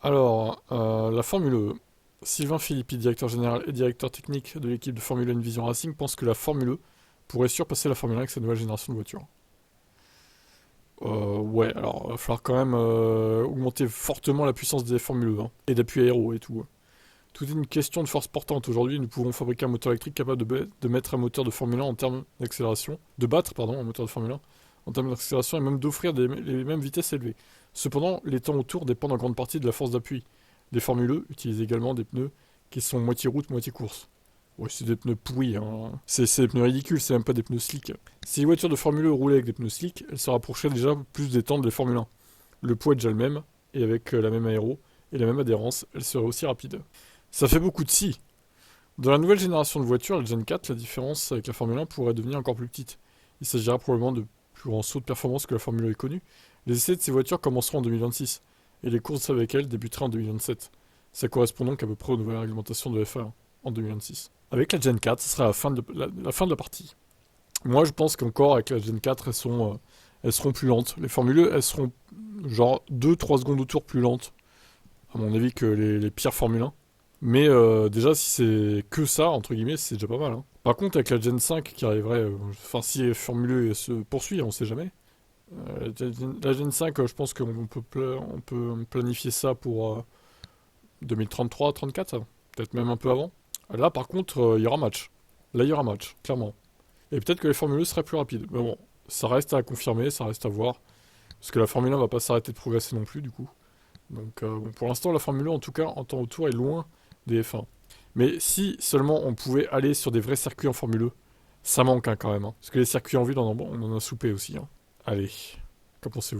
Alors, la Formule E. Sylvain Philippi, directeur général et directeur technique de l'équipe de Formule 1 Vision Racing, pense que la Formule E pourrait surpasser la Formule 1 avec sa nouvelle génération de voitures. Ouais, alors il va falloir quand même augmenter fortement la puissance des Formule 1 hein, et d'appui aéro et tout. Tout est une question de force portante. Aujourd'hui, nous pouvons fabriquer un moteur électrique capable de mettre un moteur de Formule 1 en termes d'accélération, de battre, pardon, un moteur de Formule 1 en termes d'accélération et même d'offrir les mêmes vitesses élevées. Cependant, les temps autour dépendent en grande partie de la force d'appui. Les Formule E utilisent également des pneus qui sont moitié route, moitié course. Ouais, c'est des pneus pourris, hein. C'est des pneus ridicules, c'est même pas des pneus slick. Si les voitures de Formule E roulaient avec des pneus slick, elles se rapprocheraient déjà plus des temps des Formule 1. Le poids est déjà le même, et avec la même aéro et la même adhérence, elles seraient aussi rapides. Ça fait beaucoup de si. Dans la nouvelle génération de voitures, la Gen 4, la différence avec la Formule 1 pourrait devenir encore plus petite. Il s'agira probablement de plus grands sauts de performance que la Formule 1 est connue. Les essais de ces voitures commenceront en 2026, et les courses avec elles débuteraient en 2027. Ça correspond donc à peu près aux nouvelles réglementations de F1 en 2026. Avec la Gen 4, ce sera la fin de la partie. Moi, je pense qu'encore avec la Gen 4, elles seront plus lentes. Les Formule 1, elles seront genre 2-3 secondes au tour plus lentes, à mon avis, que les pires Formule 1. Mais déjà, si c'est que ça, entre guillemets, c'est déjà pas mal, hein. Par contre, avec la Gen 5 qui arriverait, enfin, si Formule 1 se poursuit, on sait jamais. La Gen 5, je pense on peut planifier ça pour 2033-34, peut-être même un peu avant. Là, par contre, il y aura match. Là, il y aura match, clairement. Et peut-être que les Formule 1 seraient plus rapides. Mais bon, ça reste à confirmer, ça reste à voir. Parce que la Formule 1 va pas s'arrêter de progresser non plus, du coup. Donc, bon, pour l'instant, la Formule 1, en tout cas, en temps autour, est loin des F1. Mais si seulement on pouvait aller sur des vrais circuits en Formule 1, ça manque hein, quand même, hein. Parce que les circuits en ville, on en a soupé aussi, hein. Allez, qu'en pensez-vous?